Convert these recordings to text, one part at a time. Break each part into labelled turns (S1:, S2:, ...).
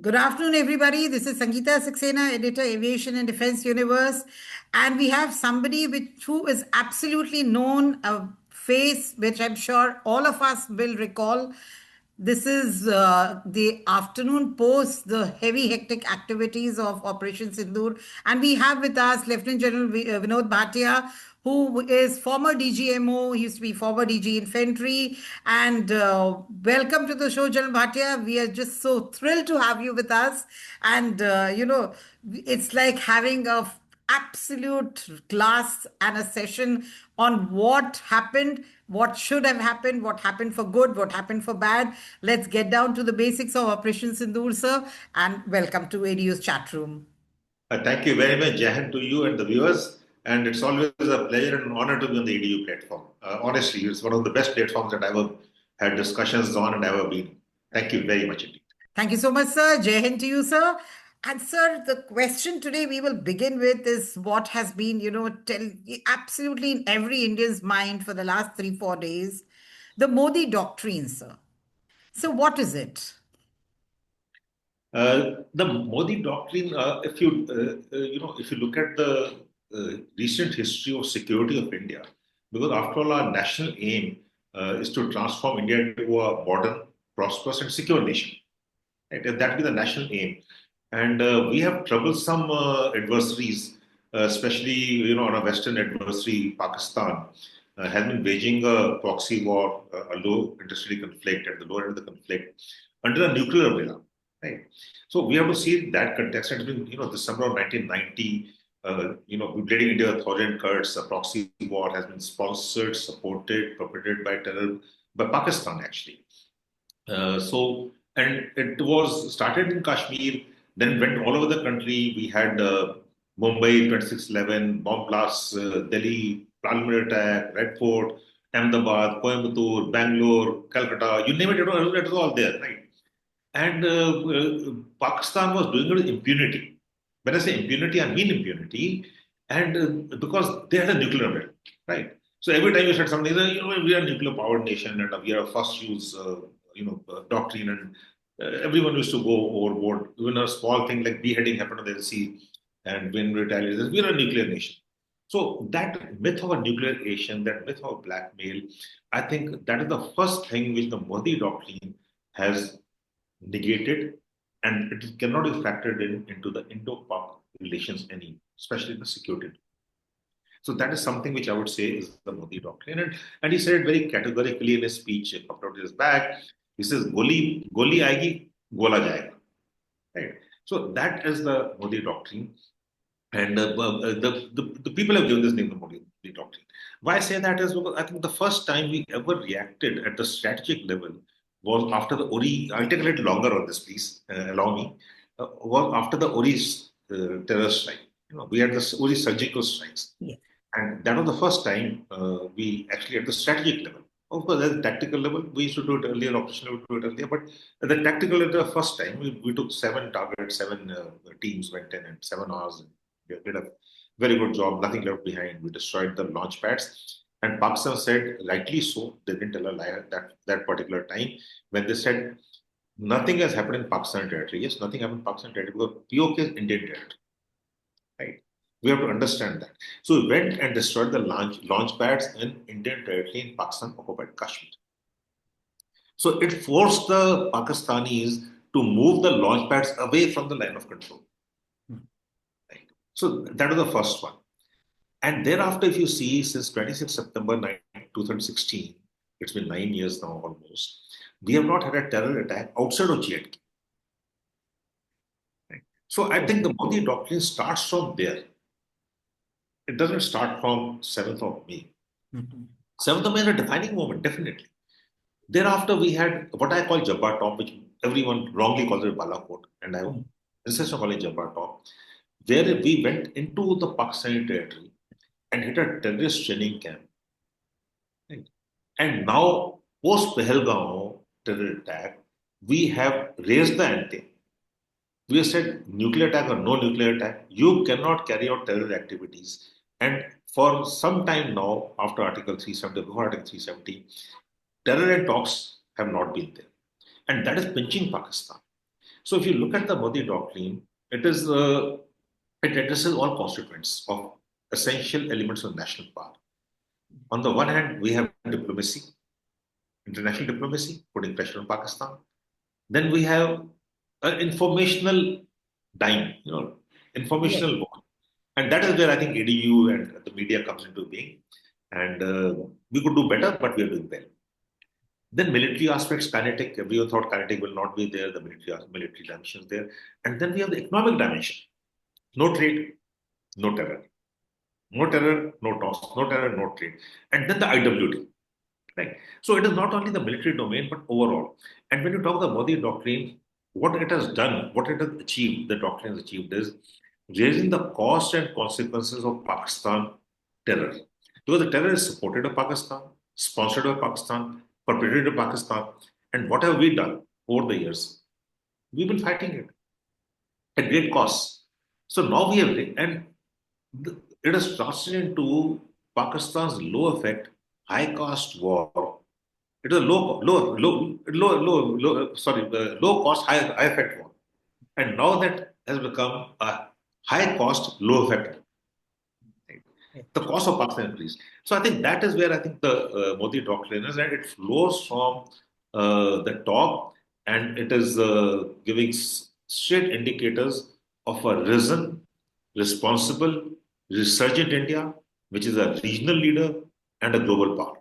S1: Good afternoon, everybody. This is Sangeeta Saxena, editor, Aviation and Defense Universe. And we have somebody who is absolutely known, a face which I'm sure all of us will recall. This is the afternoon post the heavy, hectic activities of Operation Sindoor. And we have with us Lieutenant General Vinod Bhatia, who is former DGMO, he used to be former DG Infantry. And welcome to the show, General Bhatia. We are just so thrilled to have you with us. And, it's like having a absolute class and a session on what happened, what should have happened, what happened for good, what happened for bad. Let's get down to the basics of Operation Sindoor, sir, and welcome to ADU's chat room.
S2: Thank you very much, Jahan, to you and the viewers. And it's always a pleasure and an honor to be on the EDU platform. Honestly, it's one of the best platforms that I've ever had discussions on and ever been. Thank you very much indeed.
S1: Thank you so much, sir. Jai Hind to you, sir. And sir, the question today we will begin with is what has been, absolutely in every Indian's mind for the last 3, 4 days, the Modi doctrine, sir. So what is it?
S2: The Modi doctrine, if you look at the recent history of security of India, because after all, our national aim is to transform India into a modern, prosperous, and secure nation. Right? And that be the national aim. And we have troublesome adversaries, especially on a Western adversary, Pakistan, has been waging a proxy war, a low intensity conflict at the lower end of the conflict under a nuclear umbrella. Right. So we have to see that context. It's been, December of 1990, bleeding into 1,000 Kurds, a proxy war has been sponsored, supported, perpetrated by terror, by Pakistan actually. And it was started in Kashmir, then went all over the country. We had Mumbai 26/11, bomb blasts, Delhi, Parliament attack, Red Fort, Ahmedabad, Coimbatore, Bangalore, Calcutta, you name it, it was all there, right? And Pakistan was doing it with impunity. When I say impunity, I mean impunity. And because they had a nuclear weapon, right? So every time you said something, we are a nuclear powered nation and we are a first use, doctrine, and everyone used to go overboard. Even a small thing like beheading happened on the sea, and when retaliated, we are a nuclear nation. So that myth of a nuclear nation, that myth of blackmail, I think that is the first thing which the Modi doctrine has negated, and it cannot be factored into the Indo-Pak relations any, especially the security. So that is something which I would say is the Modi doctrine. And he said it very categorically in his speech a couple of years back. He says, Goli aayegi, gola jayega. Right? So that is the Modi doctrine. And the people have given this name the Modi doctrine. Why I say that is because I think the first time we ever reacted at the strategic level was after the Uri. I'll take a little longer on this, please. Allow me. Was after the Uri terror strike. We had the Uri surgical strikes.
S1: Yeah.
S2: And that was the first time we actually at the strategic level. Of course, at the tactical level, we used to do it earlier, operational level, do it earlier. But at the tactical level, the first time, we took 7 targets, 7 teams went in 7 hours. And we did a very good job, nothing left behind. We destroyed the launch pads. And Pakistan said, rightly so, they didn't tell a lie at that particular time, when they said, nothing has happened in Pakistan territory. Yes, nothing happened in Pakistan territory because POK is Indian territory. Right? We have to understand that. So we went and destroyed the launch pads in Indian territory in Pakistan occupied Kashmir. So it forced the Pakistanis to move the launch pads away from the line of control. Right? So that was the first one. And thereafter, if you see, since 26 September 2016, it's been 9 years now almost, we have not had a terror attack outside of G&K. Right? So I think the Modi doctrine starts from there. It doesn't start from 7th of May. Mm-hmm. 7th of May is a defining moment, definitely. Thereafter, we had what I call Jabbar Top, which everyone wrongly calls it Balakot, and I insist on calling it Jabbar Top, where we went into the Pakistani territory and hit a terrorist training camp. Right? And now, post Pahalgam terror attack, we have raised the ante. We have said nuclear attack or no nuclear attack, you cannot carry out terror activities. And for some time now, after Article 370, before Article 370, terror and talks have not been there. And that is pinching Pakistan. So if you look at the Modi doctrine, it addresses all constituents of essential elements of national power. On the one hand, we have diplomacy, international diplomacy, putting pressure on Pakistan. Then we have informational dying,
S1: Yes.
S2: informational war. And that is where I think ADU and the media comes into being. And we could do better, but we are doing well. Then military aspects, kinetic, everyone thought kinetic will not be there, the military dimension is there. And then we have the economic dimension. No trade, no terror. No terror, no toss, no terror, no trade. And then the IWD. Right. So it is not only the military domain, but overall. And when you talk the Modi doctrine, what it has done, what it has achieved, the doctrine has achieved is raising the cost and consequences of Pakistan terror. Because the terror is supported by Pakistan, sponsored by Pakistan, perpetrated by Pakistan. And what have we done over the years? We've been fighting it at great cost. So now we have, and it has translated into Pakistan's low effect, high cost war. It is a low cost, high effect war. And now that has become a high cost, low effect. The cost of Pakistan increased. So I think that is where I think the Modi doctrine is, and it flows from the top, and it is giving straight indicators of a risen, responsible, resurgent India, which is a regional leader and a global power.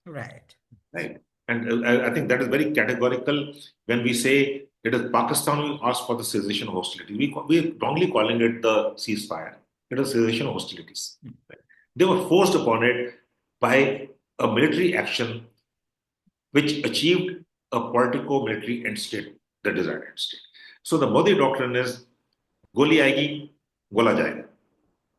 S1: Right.
S2: Right. And I think that is very categorical when we say it is Pakistan who asked for the cessation of hostility. We are wrongly calling it the ceasefire. It is cessation of hostilities. Right. They were forced upon it by a military action which achieved a politico-military end state, the desired end state. So the Modi doctrine is goli aayegi, gola jayega.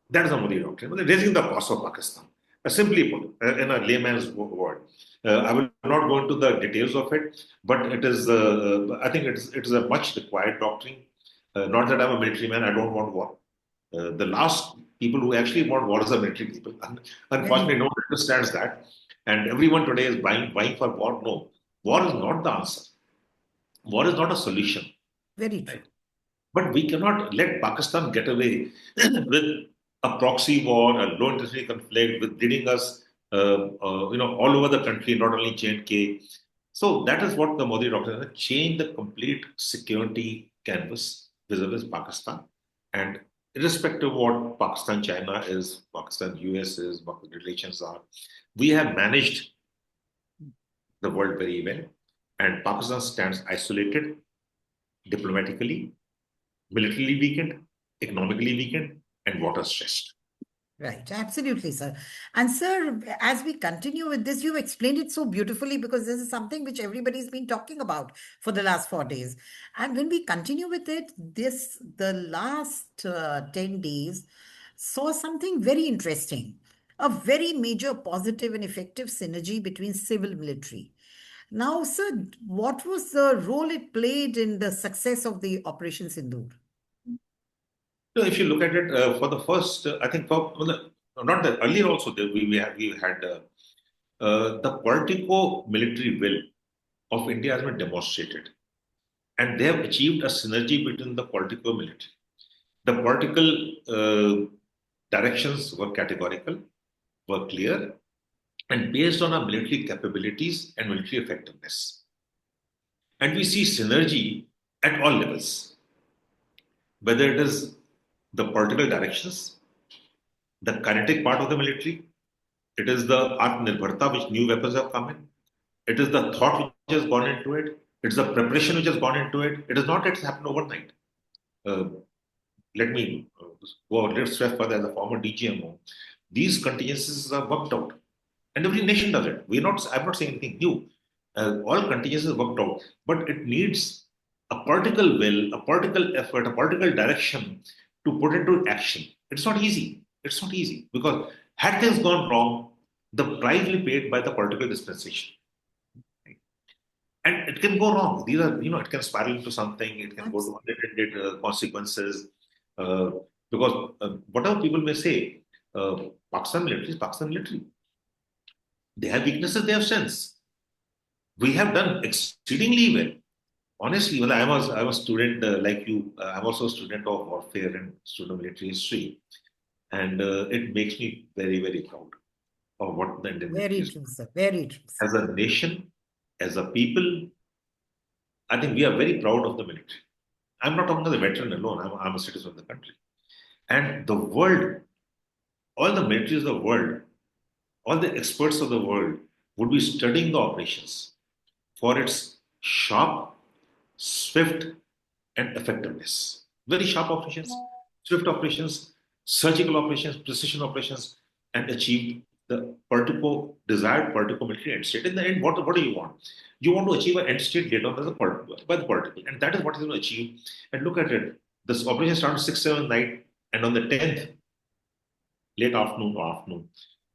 S2: That is the Modi doctrine. Raising the cost of Pakistan. Simply put, in a layman's word. I will not go into the details of it, but it is. I think it is a much required doctrine. Not that I'm a military man. I don't want war. The last people who actually want war is the military people. Unfortunately,
S1: Very,
S2: no one understands that, and everyone today is buying for war. No, war is not the answer. War is not a solution.
S1: very true.
S2: Right? But we cannot let Pakistan get away with a proxy war, a low intensity conflict, with leading us, all over the country, not only J&K. So that is what the Modi doctrine has changed the complete security canvas vis-a-vis Pakistan. And irrespective of what Pakistan, China is, Pakistan, US is, what the relations are, we have managed the world very well. And Pakistan stands isolated diplomatically, militarily weakened, economically weakened, and water stressed.
S1: Right, absolutely, sir. And sir, as we continue with this, you've explained it so beautifully because this is something which everybody's been talking about for the last 4 days. And when we continue with it, the last 10 days saw something very interesting, a very major positive and effective synergy between civil military. Now, sir, what was the role it played in the success of the Operation Sindoor?
S2: So if you look at it for the first, I think for well, not the earlier also we had the political military will of India has been demonstrated, and they have achieved a synergy between the political military. The political directions were categorical, were clear, and based on our military capabilities and military effectiveness. And we see synergy at all levels, whether it is the political directions, the kinetic part of the military, it is the Atmanirbharta, which new weapons have come in, it is the thought which has gone into it, it's the preparation which has gone into it. It is not it's happened overnight. Uh, Let me go a little step further as a former DGMO. These contingencies are worked out. And every nation does it. I'm not saying anything new. All contingencies are worked out. But it needs a political will, a political effort, a political direction to put into action. It's not easy. It's not easy. Because had things gone wrong, the price will be paid by the political dispensation. Right? And it can go wrong. These are, it can spiral into something, it can go to
S1: Absolutely.
S2: unintended consequences. Uh, because whatever people may say, Pakistan military is Pakistan military. They have weaknesses, they have strengths. We have done exceedingly well. Honestly, when I'm a student like you. I'm also a student of warfare and student of military history, and it makes me very very proud of what the Indian military
S1: Very
S2: is.
S1: true, sir. Very true, sir.
S2: As a nation, as a people, I think we are very proud of the military. I'm not talking about the veteran alone. I'm a citizen of the country, and the world, all the militaries of the world, all the experts of the world would be studying the operations for its sharp, swift, and effectiveness. Very sharp operations, swift operations, surgical operations, precision operations, and achieve the desired particle military end state. In the end, what do you want? You want to achieve an end state later on as a by the particle, and that is what is going to achieve. And look at it. This operation started 6, 7 night, and on the 10th, late afternoon,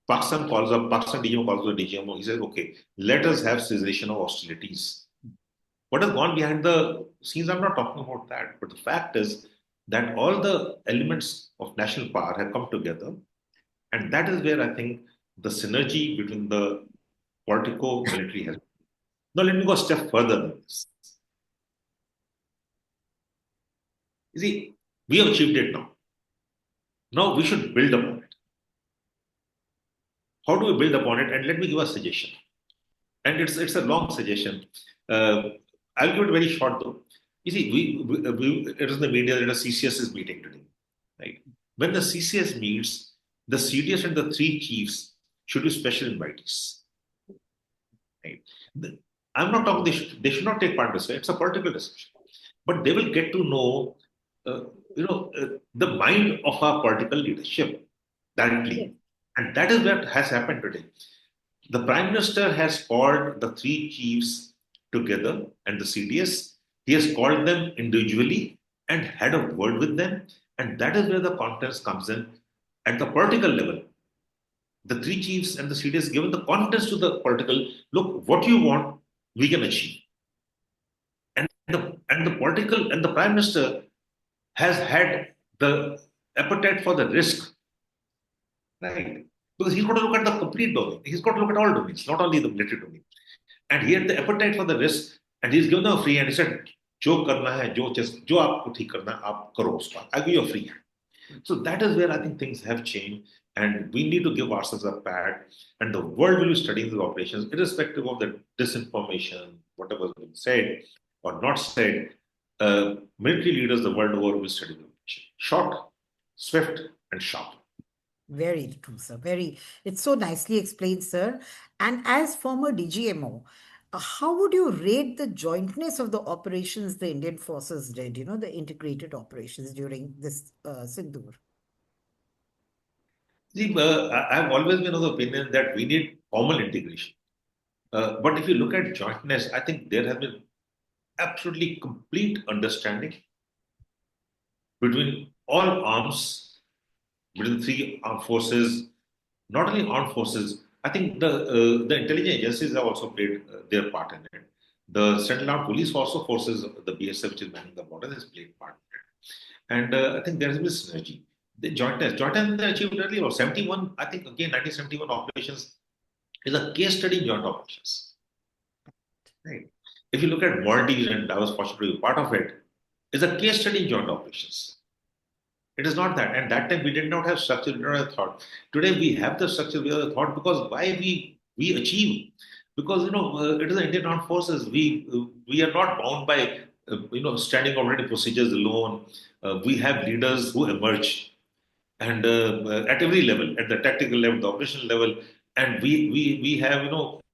S2: Pakistan DGMO calls the DGMO. He says, okay, let us have cessation of hostilities. What has gone behind the scenes, I'm not talking about that. But the fact is that all the elements of national power have come together. And that is where I think the synergy between the politico military has. Now, let me go a step further than this. You see, we have achieved it now. Now we should build upon it. How do we build upon it? And let me give a suggestion. And it's a long suggestion. Uh, I'll give it very short though. You see, it is in the media that a CCS is meeting today, right? When the CCS meets, the CDS and the three chiefs should be special invitees, right? I'm not talking they should not take part in this. It's a political discussion, but they will get to know, uh, the mind of our political leadership
S1: Yes.
S2: directly, and that is what has happened today. The Prime Minister has called the three chiefs together and the CDS. He has called them individually and had a word with them. And that is where the confidence comes in at the political level. The three chiefs and the CDS given the confidence to the political look, what you want, we can achieve. And the political and the Prime Minister has had the appetite for the risk, right? Because he's got to look at the complete domain. He's got to look at all domains, not only the military domain. And he had the appetite for the risk, and he's given them a free hand. He said, "जो करना है, जो आपको ठीक करना है, आप करो उसका. I give you a free hand." So that is where I think things have changed, and we need to give ourselves a pat. And the world will be studying the operations, irrespective of the disinformation, whatever has been said or not said. Military leaders the world over will study the operation. Short, swift, and sharp.
S1: Very true, sir. Very. It's so nicely explained, sir. And as former DGMO, how would you rate the jointness of the operations the Indian forces did, the integrated operations during this Sindoor?
S2: See, I've always been of the opinion that we need formal integration. But if you look at jointness, I think there has been absolutely complete understanding between all arms, between three armed forces, not only armed forces. I think the intelligence agencies have also played their part in it. The Central Armed Police also forces, the BSF, which is manning the border, has played part in it. And I think there has been synergy. The joint test they achieved earlier, or 71, I think again 1971 operations is a case study in joint operations. Right. If you look at Maldives, and I was fortunate to be part of it, is a case study in joint operations. It is not that. And that time we did not have structure, we did not have thought. Today we have the structure, we have the thought because why we achieve. Because it is the Indian Armed Forces. We are not bound by standing already procedures alone. We have leaders who emerge and at every level, at the tactical level, the operational level, and we have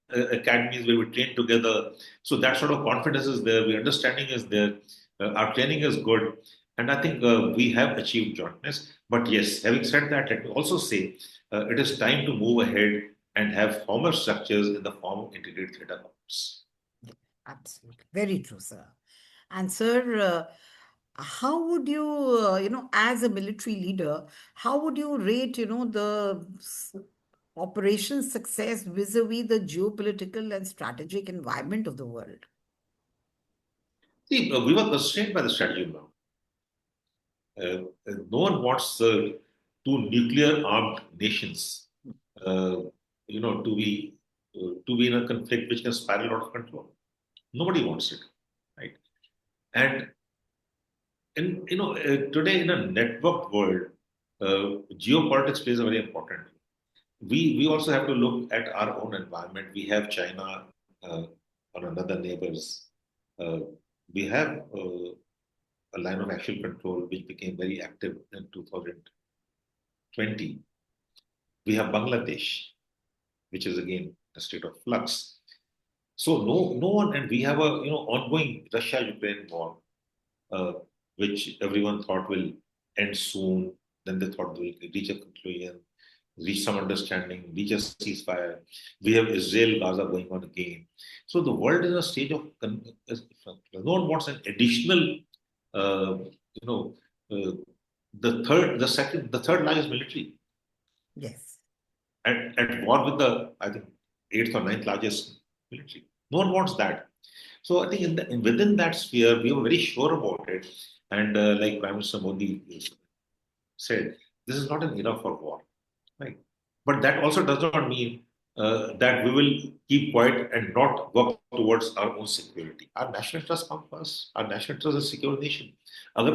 S2: academies where we train together. So that sort of confidence is there. The understanding is there. Our training is good, and I think we have achieved jointness. But yes, having said that, let me also say it is time to move ahead and have formal structures in the form of integrated theatre corps.
S1: Absolutely. Very true, sir. And, sir, how would you, as a military leader, how would you rate, the operation success vis-a-vis the geopolitical and strategic environment of the world?
S2: See, we were constrained by the strategy now. No one wants two nuclear-armed nations, uh, to be in a conflict which can spiral out of control. Nobody wants it, right? And today in a networked world, geopolitics plays a very important role. We also have to look at our own environment. We have China on another neighbors. Uh, we have a line of action control which became very active in 2020. We have Bangladesh, which is again a state of flux. So no one, and we have a ongoing Russia-Ukraine war, uh, which everyone thought will end soon. Then they thought they will reach a conclusion, reach some understanding, reach a ceasefire. We have Israel Gaza going on again. So the world is in a stage of no one wants an additional, uh, you know, uh, the third largest military
S1: Yes.
S2: at war with the I think eighth or ninth largest military. No one wants that. So I think within that sphere, we were very sure about it. And like Prime Minister Modi said, this is not an era for war, right? But that also does not mean that we will keep quiet and not work towards our own security. Our national interest comes first. Our national interest is secure nation. अगर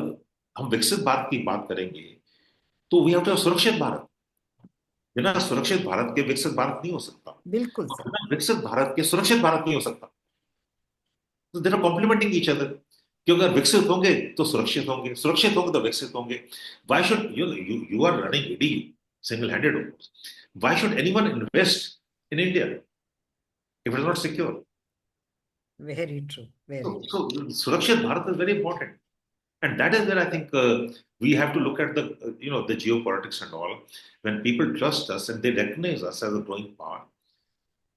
S2: हम विकसित भारत की बात करेंगे, तो we have to have सुरक्षित भारत. बिना सुरक्षित भारत के विकसित भारत नहीं हो सकता.
S1: बिल्कुल
S2: और
S1: सर.
S2: बिना विकसित भारत के सुरक्षित भारत नहीं हो सकता. तो they are complementing each other. क्योंकि अगर विकसित होंगे तो सुरक्षित होंगे तो विकसित होंगे. Why should you are running ED single-handed? Why should anyone invest in India if it is not secure?
S1: Very true. Very
S2: So,
S1: true.
S2: so Surakshit Bharat is very important, and that is where I think we have to look at the geopolitics and all. When people trust us and they recognize us as a growing power,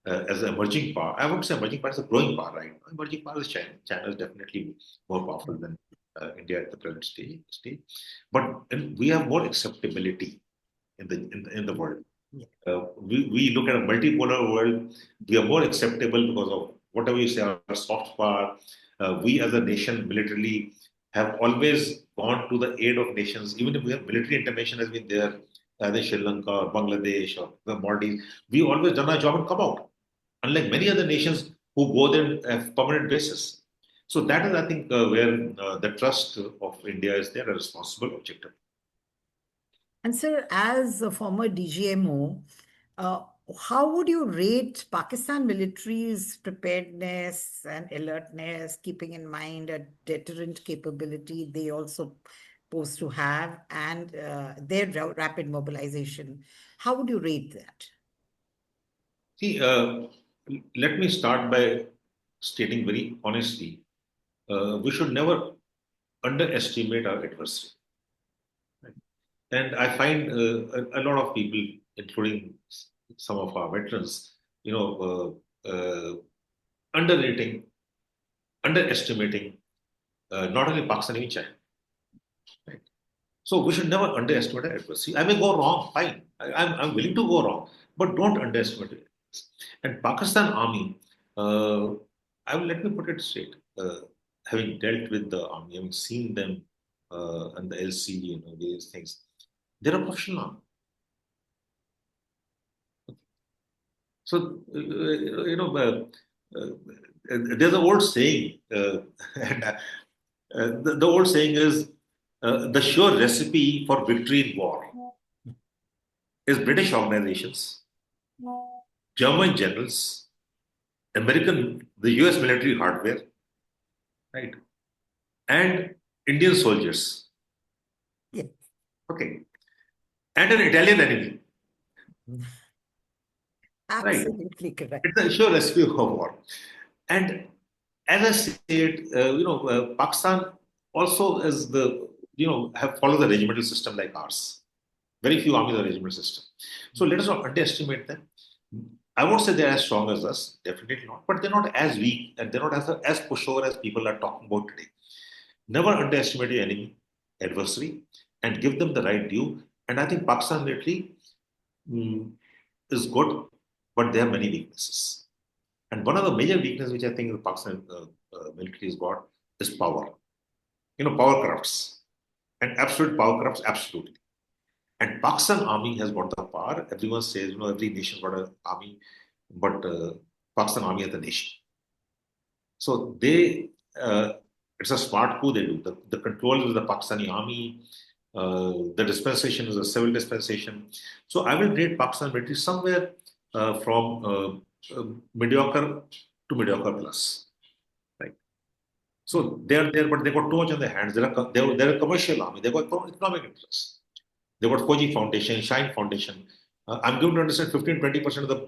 S2: as an emerging power. I won't say emerging power is a growing power, right? Emerging power is China. China is definitely more powerful than India at the present stage. But we have more acceptability in the world.
S1: Yeah.
S2: We look at a multipolar world. We are more acceptable because of whatever you say, our soft power. We as a nation militarily have always gone to the aid of nations, even if we have military intervention has been there, either Sri Lanka or Bangladesh or the Maldives. We always done our job and come out, unlike many other nations who go there on a permanent basis. So that is, I think, where the trust of India is there, a responsible objective.
S1: And sir, as a former DGMO, uh, how would you rate Pakistan military's preparedness and alertness, keeping in mind a deterrent capability they also supposed to have and their rapid mobilization? How would you rate that?
S2: See, let me start by stating very honestly, we should never underestimate our adversary. Right? And I find a lot of people, including some of our veterans, underrating, underestimating not only Pakistan, even China. Right? So we should never underestimate our adversary. I may go wrong, fine. I'm willing to go wrong, but don't underestimate it. And Pakistan army, let me put it straight. Having dealt with the army, having seen them and the LC, various things, they're a professional army. So, there's an old saying, and the old saying is the sure recipe for victory in war is British organizations, German generals, the US military hardware, right, and Indian soldiers,
S1: Yeah.
S2: okay, and an Italian enemy, right?
S1: Absolutely correct.
S2: It's a sure recipe for war. And as I said, Pakistan also is have followed the regimental system like ours. Very few armies are regimental system. So let us not underestimate them. I won't say they're as strong as us, definitely not, but they're not as weak and they're not as pushover as people are talking about today. Never underestimate your enemy, adversary, and give them the right due. And I think Pakistan military mm, is good, but they have many weaknesses. And one of the major weaknesses which I think the Pakistan military has got is power. Power corrupts. And absolute power corrupts absolutely. And Pakistan army has got the power. Everyone says, every nation's got an army, but Pakistan army is the nation. So they It's a smart coup they do. The control is the Pakistani army. The dispensation is a civil dispensation. So I will rate Pakistan military somewhere from mediocre to mediocre plus. Right. So they're there, but they got too much on their hands. They're a commercial army. They got economic interests. They got Koji Foundation, Shine Foundation. I'm given to understand 15-20% of the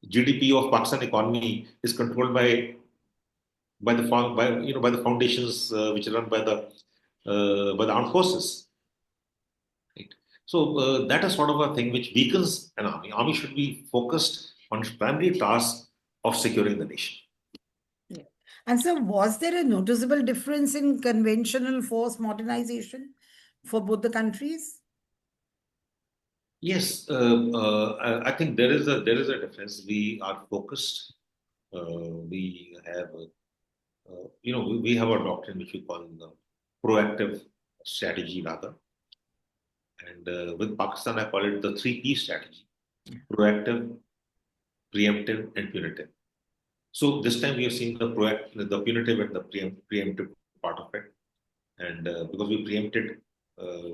S2: GDP of Pakistan economy is controlled by the foundations which are run by the armed forces. Right? So that is sort of a thing which weakens an army. Army should be focused on its primary task of securing the nation.
S1: Yeah. And so, was there a noticeable difference in conventional force modernization for both the countries?
S2: Yes, I think there is a difference. We are focused. We have we have a doctrine which we call the proactive strategy rather, and with Pakistan I call it the 3P strategy: proactive, preemptive, and punitive. So this time we have seen the punitive and the preemptive part of it, and because we preempted uh,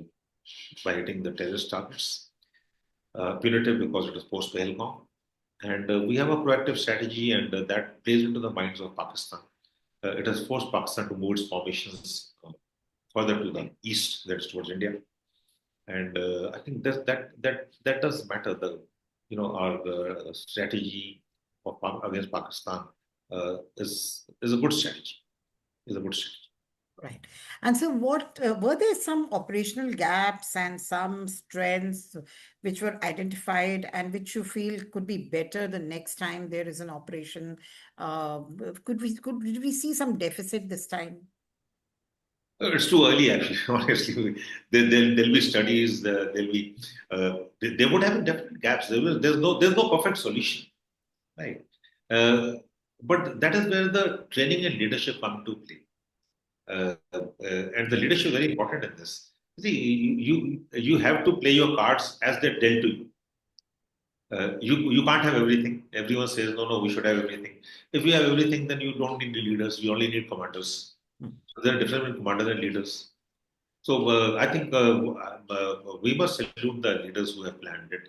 S2: by hitting the terrorist targets, punitive because it was post Pahalgam, and we have a proactive strategy, and that plays into the minds of Pakistan. It has forced Pakistan to move its formations further to the east, that's towards India, and I think that does matter. Our strategy against Pakistan is a good strategy. Is a good strategy.
S1: Right. And so, what were there some operational gaps and some strengths which were identified and which you feel could be better the next time there is an operation? Uh, did we see some deficit this time?
S2: It's too early, actually. Honestly, there'll be studies. There'll be they would have definite gaps. There's no perfect solution, right? Uh, but that is where the training and leadership come to play. And the leadership is very important in this. See, you have to play your cards as they're dealt to you. You can't have everything. Everyone says no, we should have everything. If you have everything, then you don't need the leaders. You only need commanders. So there are different commanders and leaders. So I think we must salute the leaders who have planned it.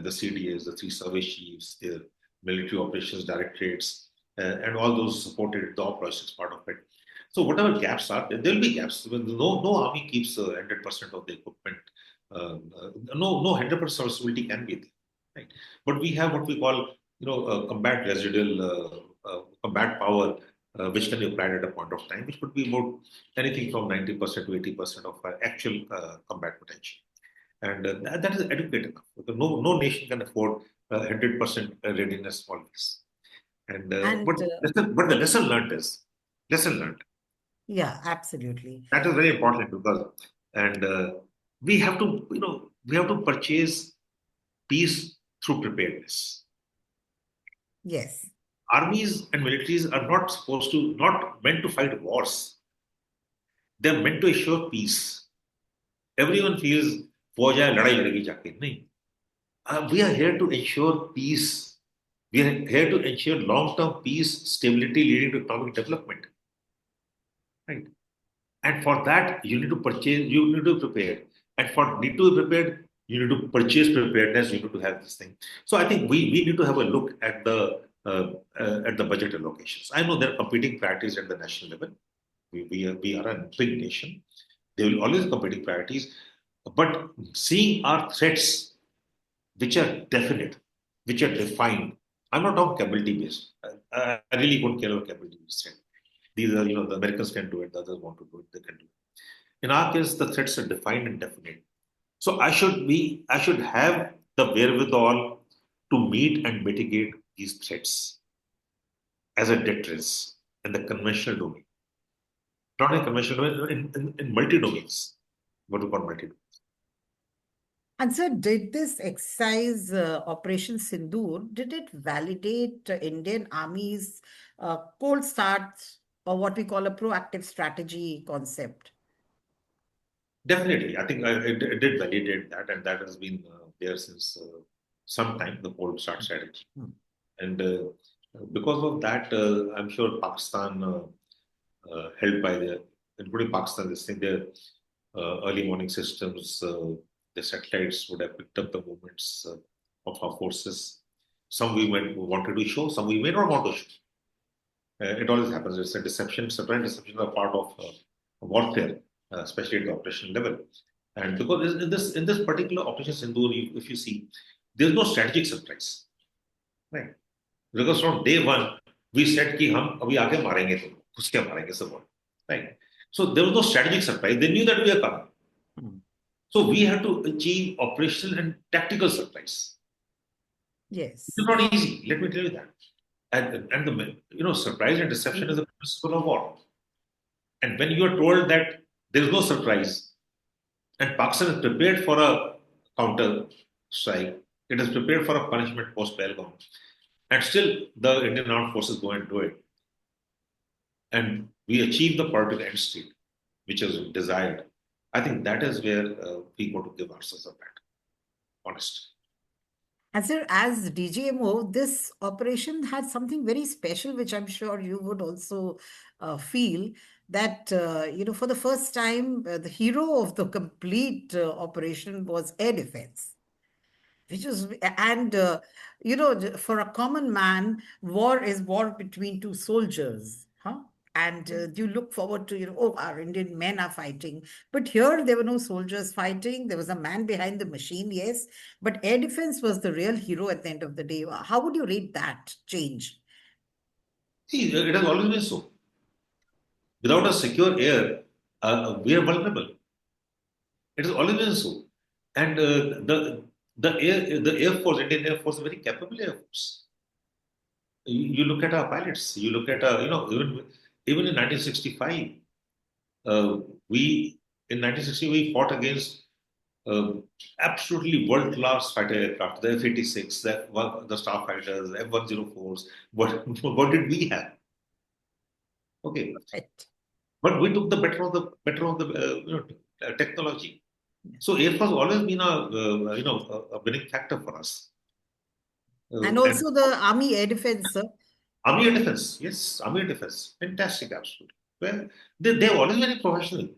S2: The CDAs, the three service chiefs, the military operations directorates, and all those supported the operations part of it. So whatever gaps are, there will be gaps. No army keeps 100% of the equipment. No 100% responsibility can be there, right? But we have what we call combat residual combat power, which can be applied at a point of time, which could be about anything from 90% to 80% of our actual combat potential. And that is adequate enough. No nation can afford 100% readiness always. And
S1: And
S2: but the lesson learned.
S1: yeah, absolutely.
S2: That is very important because and we have to we have to purchase peace through preparedness.
S1: Yes.
S2: Armies and militaries are not meant to fight wars. They're meant to assure peace. Everyone feels फौज है लड़ाई लड़ेगी जाके नहीं. We are here to ensure peace. We are here to ensure long-term peace, stability leading to economic development. Right. And for that, you need to purchase, you need to prepare. And for need to be prepared, you need to purchase preparedness, you need to have this thing. So I think we need to have a look at the budget allocations. I know there are competing priorities at the national level. We are a big nation. There will always be competing priorities. But seeing our threats, which are definite, which are defined, I'm not talking capability based. I really don't care about capability based. These are, the Americans can do it, the others want to do it, they can do it. In our case, the threats are defined and definite. So I should have the wherewithal to meet and mitigate these threats as a deterrence in the conventional domain. Not in conventional domain, in multi-domains. What we call multi-domains.
S1: And so, did this exercise, Operation Sindoor, did it validate Indian Army's cold start or what we call a proactive strategy concept?
S2: Definitely. I think it did validate that, and that has been there since some time, the cold start strategy.
S1: Hmm.
S2: And because of that, I'm sure Pakistan, held by including Pakistan, this thing, their early morning systems, the satellites would have picked up the movements of our forces. Some we might wanted to show, some we may not want to show. It always happens. It's a deception. Certain deceptions are part of warfare, especially at the operational level. And because in this particular operation Sindoor, if you see, there's no strategic surprise, right? Because from day one we said कि हम अभी आके मारेंगे तुमको, घुस के मारेंगे सब, right? So there was no strategic surprise. They knew that we are coming. So we had to achieve operational and tactical surprise. It's
S1: Yes.
S2: not easy. Let me tell you that. And the surprise and deception is the principle of war. And when you are told that there is no surprise, and Pakistan is prepared for a counter strike, it is prepared for a punishment post Pahalgam, and still the Indian armed forces go and do it, and we achieve the political end state which is desired. I think that is where we got to give ourselves a pat, honest.
S1: And sir, as DGMO, this operation had something very special, which I'm sure you would also feel that, for the first time, the hero of the complete operation was air defense, which was, and, for a common man, war is war between two soldiers, huh? And you look forward to, oh, our Indian men are fighting. But here, there were no soldiers fighting. There was a man behind the machine, yes. But air defense was the real hero at the end of the day. How would you rate that change?
S2: See, it has always been so. Without a secure air, we are vulnerable. It has always been so. And the Air Force, Indian Air Force, is a very capable Air Force. You look at our pilots. You look at even in 1965, we in 1960 we fought against uh, absolutely world-class fighter aircraft, the F-86, the Starfighters, F-104s. What did we have? Okay,
S1: Right.
S2: but we took the better of the technology. So Air Force always been a winning factor for us.
S1: And
S2: And
S1: also the Army Air Defense, sir.
S2: Army Air Defense, yes, Army Air Defense, fantastic, absolutely. Well, they're always very professional.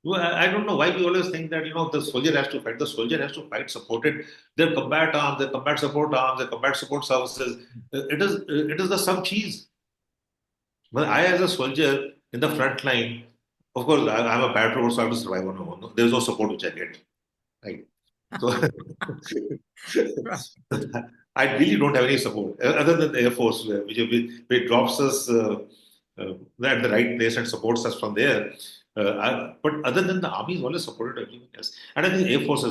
S2: Well, I don't know why we always think that the soldier has to fight. The soldier has to fight supported their combat arms, their combat support arms, their combat support services. It is the some cheese. But I, as a soldier in the front line, of course, I'm a paratrooper, so I have to survive on my own. No? There's no support which I get. Right. So
S1: Right.
S2: I really don't have any support other than the Air Force, which drops us at the right place and supports us from there. But other than the Army, is always supported everyone else. And I think Air Force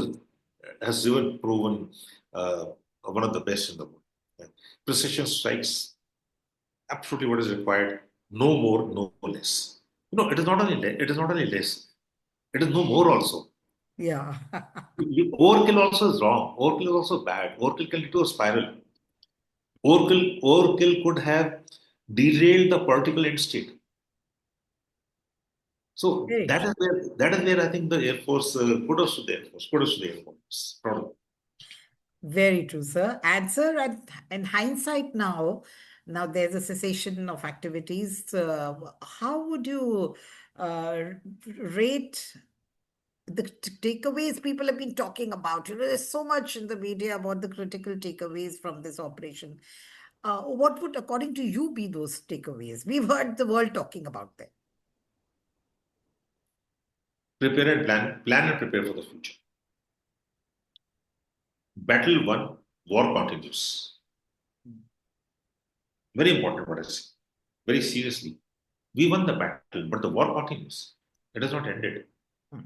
S2: has even proven one of the best in the world. Yeah. Precision strikes, absolutely what is required. No more, no less. It is not only less. It is no more also.
S1: Yeah.
S2: Overkill also is wrong. Overkill is also bad. Overkill can lead to a spiral. Overkill could have derailed the political end state. So
S1: Very
S2: that
S1: true.
S2: is where I think the Air Force, kudos to the Air Force, kudos to the Air Force. Proud of them.
S1: Very true, sir. And sir, in hindsight now there's a cessation of activities. How would you uh, rate the takeaways people have been talking about? There's so much in the media about the critical takeaways from this operation. What would, according to you, be those takeaways? We've heard the world talking about them.
S2: Prepare and plan and prepare for the future. Battle won, war continues. Very important what I say. Very seriously. We won the battle, but the war continues. It has not ended.
S1: Hmm.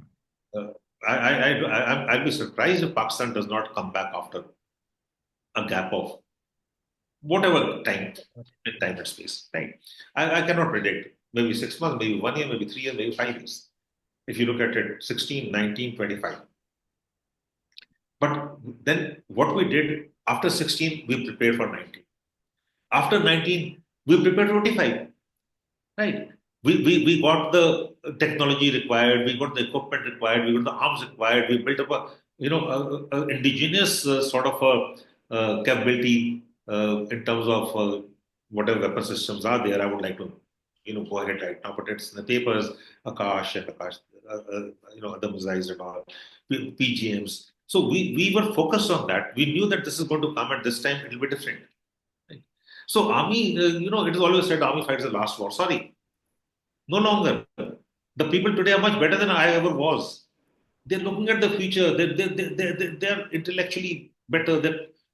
S2: Uh, I'll be surprised if Pakistan does not come back after a gap of whatever time and space, right? I cannot predict. Maybe 6 months, maybe 1 year, maybe 3 years, maybe 5 years. If you look at it, 16, 19, 25. But then what we did after 16, we prepared for 19. After 19, we prepared for 25, right? We got the technology required, we got the equipment required, we got the arms required, we built up a indigenous sort of a capability in terms of whatever weapon systems are there. I would like to know. go ahead right now, but it's in the papers, Akash and Akash, other missiles and all, PGMs. So we were focused on that. We knew that this is going to come at this time, it'll be different. Right? So army, it is always said army fights the last war. Sorry, no longer. The people today are much better than I ever was. They're looking at the future. They're intellectually better.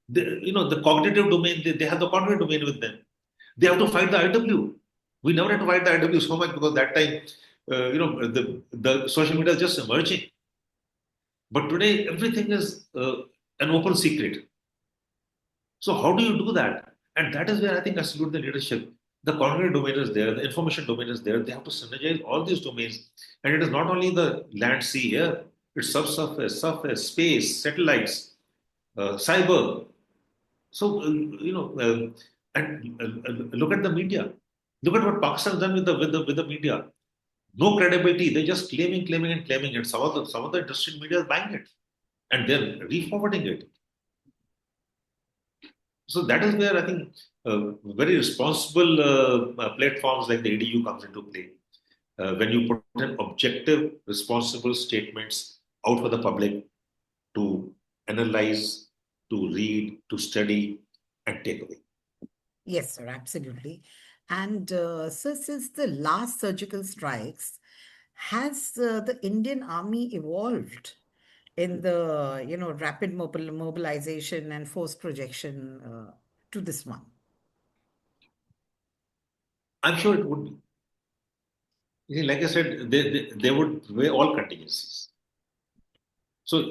S2: The cognitive domain, they have the cognitive domain with them. They have to fight the IW. We never had to fight the IW so much because that time, the social media is just emerging. But today, everything is an open secret. So how do you do that? And that is where I think I salute the leadership. The cognitive domain is there, the information domain is there. They have to synergize all these domains. And it is not only the land, sea, air, it's subsurface, surface, space, satellites, cyber. So, and look at the media. Look at what Pakistan has done with the media. No credibility. They're just claiming, and claiming. And some of the interested media is buying it. And they're re-forwarding it. So that is where I think very responsible platforms like the ADU comes into play. When you put in objective, responsible statements out for the public to analyze, to read, to study, and take away.
S1: Yes, sir, absolutely. And sir, since the last surgical strikes, has the Indian Army evolved in the rapid mobilization and force projection to this one?
S2: I'm sure it would be. You see, like I said, they would weigh all contingencies. So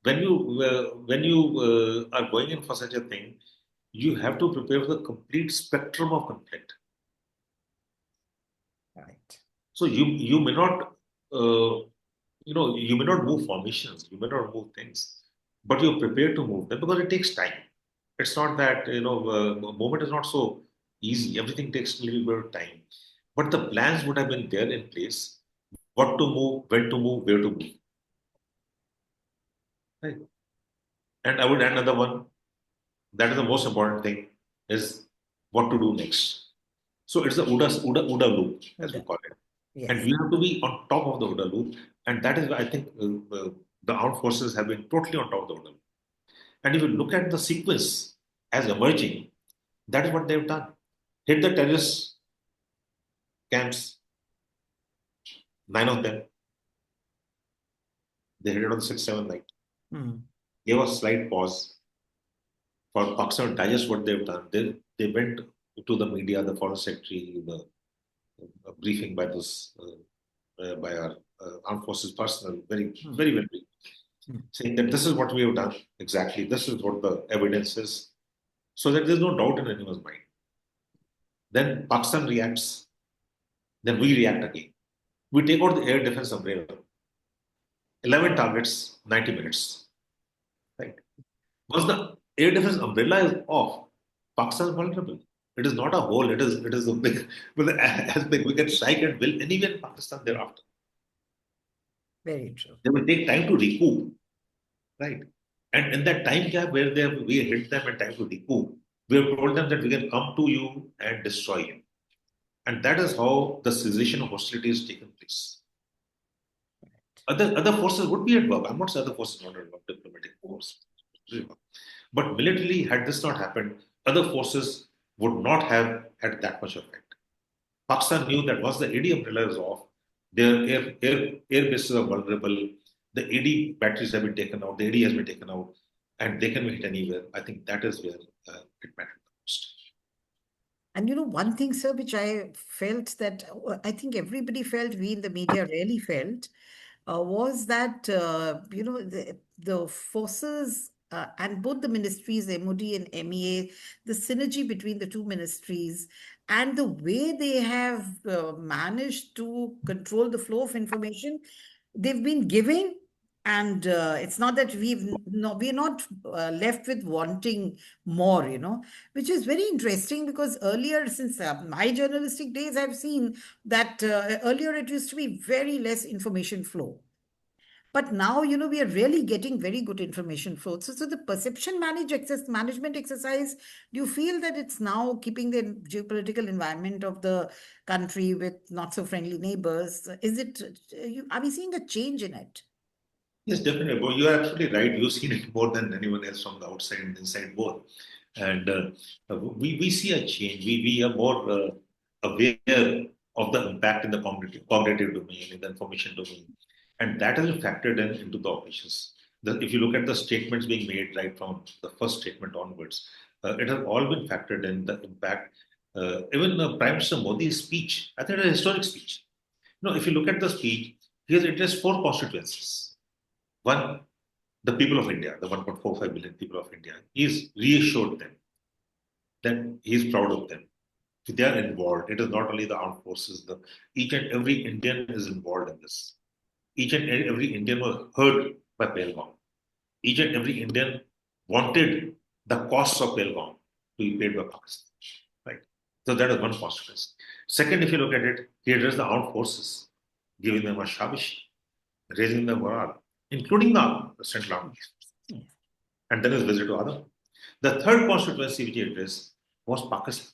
S2: when you are going in for such a thing, you have to prepare for the complete spectrum of conflict.
S1: Right.
S2: So you may not you may not move formations, you may not move things, but you're prepared to move them because it takes time. It's not that movement is not so easy. Everything takes a little bit of time, but the plans would have been there in place. What to move, when to move, where to move. Right? And I would add another one. That is the most important thing is what to do next. So it's the OODA loop, as we
S1: Okay.
S2: call it. And
S1: Yes.
S2: we have to be on top of the OODA loop. And that is why I think the armed forces have been totally on top of the OODA loop. And if you look at the sequence as emerging, that is what they've done. Hit the terrorist camps, 9 of them. They hit it on the 6-7 night.
S1: Hmm.
S2: Gave a slight pause for Pakistan to digest what they've done. They went to the media, the foreign secretary, the briefing by by our armed forces personnel, very,
S1: Hmm.
S2: very well brief,
S1: Hmm.
S2: saying that this is what we have done exactly. This is what the evidence is, so that there's no doubt in anyone's mind. Then Pakistan reacts. Then we react again. We take out the air defense umbrella. 11 targets, 90 minutes. Right. Once the air defense umbrella is off, Pakistan is vulnerable. It is not a hole. It is a big, as big. We can strike at will anywhere in Pakistan thereafter.
S1: Very true.
S2: They will take time to recoup, right? And in that time gap where we hit them and time to recoup, we have told them that we can come to you and destroy you. And that is how the cessation of hostilities taken place. Other forces would be at work. I'm not saying other forces not at work, diplomatic force. But militarily, had this not happened, other forces would not have had that much effect. Pakistan knew that once the AD umbrella is off, their air bases are vulnerable. The AD batteries have been taken out, the AD has been taken out, and they can be hit anywhere. I think that is where it mattered the most.
S1: And one thing, sir, which I felt that I think everybody felt, we in the media really felt, was that the forces and both the ministries, MOD and MEA, the synergy between the two ministries, and the way they have managed to control the flow of information they've been giving. And it's not that we're not left with wanting more, which is very interesting because earlier, since my journalistic days, I've seen that earlier it used to be very less information flow. But now, we are really getting very good information flow. So the perception management exercise, do you feel that it's now keeping the geopolitical environment of the country with not so friendly neighbors? Are we seeing a change in it?
S2: Yes, definitely. But you are absolutely right. You've seen it more than anyone else from the outside and inside both. And we see a change. We are more aware of the impact in the cognitive domain, in the information domain. And that has been factored into the operations. If you look at the statements being made right from the first statement onwards, it has all been factored in the impact. Even Prime Minister Modi's speech, I think it's a historic speech. If you look at the speech, he has addressed four constituencies. One, the people of India, the 1.45 billion people of India, he's reassured them that he is proud of them. They are involved. It is not only the armed forces, each and every Indian is involved in this. Each and every Indian was hurt by Pahalgam. Each and every Indian wanted the costs of Pahalgam to be paid by Pakistan. Right? So that is one consequence. Second, if you look at it, he addressed the armed forces, giving them a shabish, raising the morale, including the Central Army,
S1: Yes.
S2: and then his visit to Adam. The third constituency which he addressed was Pakistan,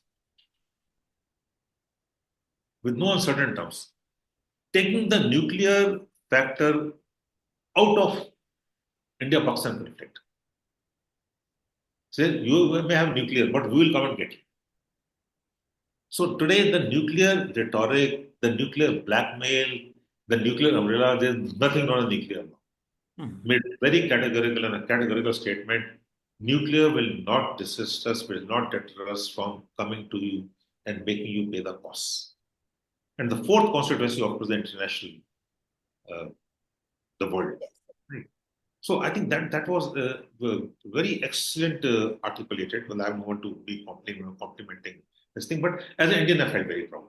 S2: with no uncertain terms, taking the nuclear factor out of India-Pakistan conflict. Say, you may have nuclear, but we will come and get you. So today, the nuclear rhetoric, the nuclear blackmail, the nuclear umbrella, there's nothing on a nuclear law. Made very categorical and a categorical statement. Nuclear will not desist us, will not deter us from coming to you and making you pay the costs. And the fourth constituency, of course, the international, uh, the world. Right. So I think that was very excellent articulated. Well, I'm going to be complimenting this thing, but as an Indian, I felt very proud.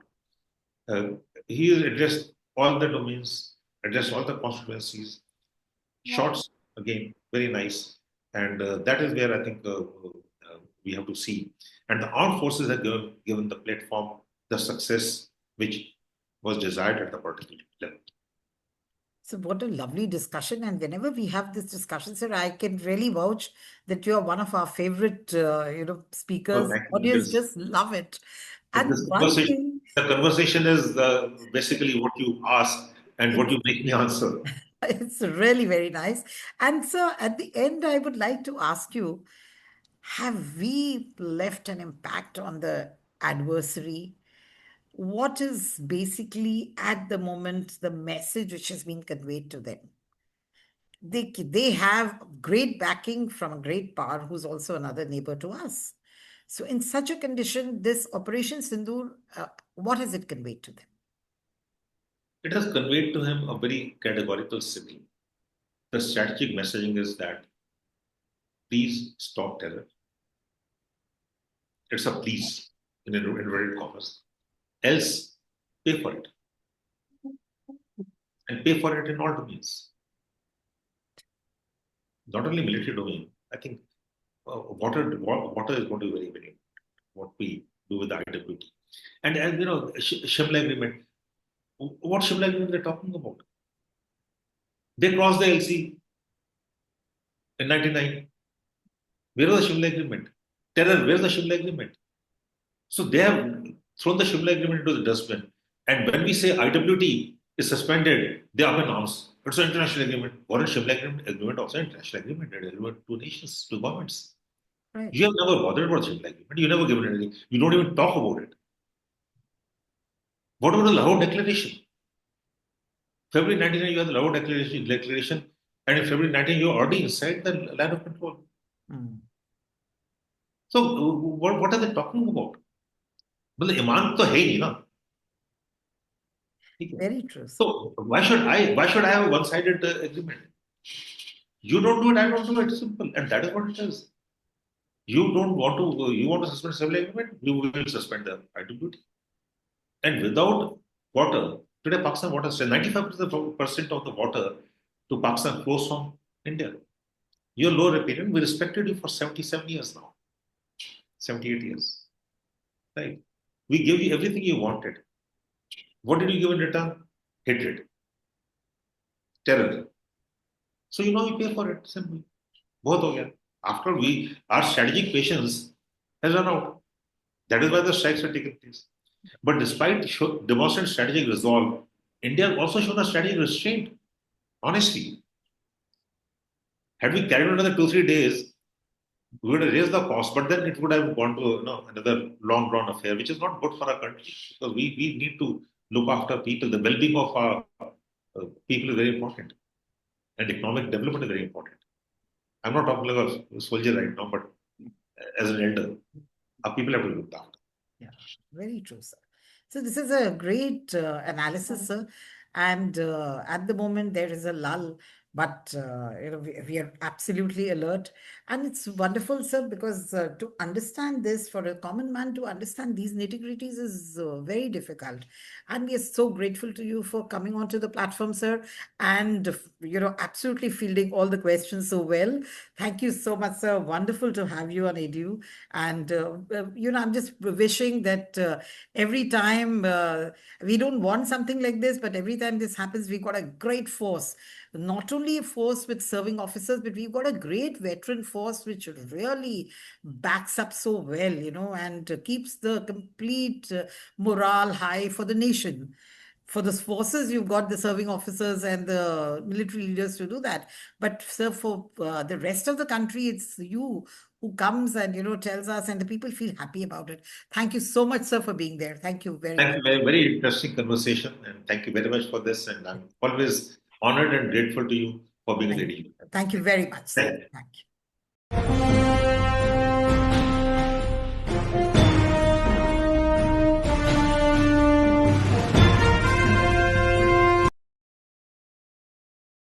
S2: Uh, he has addressed all the domains, addressed all the constituencies. Shots again, very nice, and that is where I think we have to see. And the armed forces have given the platform the success which was desired at the particular level.
S1: So what a lovely discussion. And whenever we have this discussion, sir, I can really vouch that you are one of our favorite,
S2: So
S1: speakers.
S2: thank you.
S1: Audience just love it.
S2: This
S1: And one
S2: conversation,
S1: thing,
S2: the conversation is basically what you ask and what you make me answer.
S1: it's really very nice. And so at the end, I would like to ask you, have we left an impact on the adversary? What is basically at the moment the message which has been conveyed to them? They have great backing from a great power who's also another neighbor to us. So in such a condition, this Operation Sindoor, what has it conveyed to them?
S2: It has conveyed to him a very categorical signal. The strategic messaging is that please stop terror. It's a please in inverted commas. Else, pay for it. And pay for it in all domains. Not only military domain. I think water is going to be very, very important. What we do with the IWT. And Shimla Agreement. What Shimla Agreement they're talking about? They crossed the LC in 99. Where was the Shimla Agreement? Terror, where's the Shimla Agreement? So they have thrown the Shimla Agreement into the dustbin. And when we say IWT is suspended, they are up in arms. It's an international agreement. What is Shimla agreement also an international agreement? An agreement to nations, to governments.
S1: Right.
S2: You have never bothered about Shimla agreement. You never given anything. You don't even talk about it. What about the Lahore Declaration? February 99, you have the Lahore Declaration, and in February 19, you're already inside the line of control. So what are they talking about? मतलब ईमान तो है ही नहीं ना.
S1: Very true, sir.
S2: So why should I have a one-sided agreement? You don't do it, I don't do it. Simple, and that is what it is. You want to suspend civil agreement, you will suspend the IWT. And without water, today Pakistan water 95% of the water to Pakistan flows from India. Your low riparian, we respected you for 77 years now, 78 years, right? We gave you everything you wanted. What did you give in return? Hatred, terror. So we pay for it. Simple. Both हो गया. After our strategic patience has run out. That is why the strikes are taking place. But despite demonstrating strategic resolve, India has also shown a strategic restraint. Honestly, had we carried on another 2 3 days, we would have raised the cost, but then it would have gone to another long drawn affair, which is not good for our country because we need to look after people. The well being of our people is very important, and economic development is very important. I'm not talking like a soldier right now, but as an elder, our people have to be looked after.
S1: Yeah, very true, sir. So this is a great analysis, sir. And at the moment there is a lull, but we are absolutely alert, and it's wonderful, sir, because to understand this, for a common man to understand these nitty-gritties is very difficult. And we are so grateful to you for coming onto the platform, sir, and absolutely fielding all the questions so well. Thank you so much, sir. Wonderful to have you on Edu. And, I'm just wishing that every time we don't want something like this, but every time this happens, we got a great force. Not only a force with serving officers, but we've got a great veteran force which really backs up so well, and keeps the complete morale high for the nation. For the forces, you've got the serving officers and the military leaders to do that. But sir, for the rest of the country, it's you who comes and tells us, and the people feel happy about it. Thank you so much, sir, for being there. Thank you very
S2: Thank
S1: much.
S2: you. Very, very interesting conversation, and thank you very much for this. And I'm always honored and grateful to you for being in the
S1: Thank
S2: deal.
S1: you. Thank you very much, sir.
S2: Thank you.
S1: Thank you.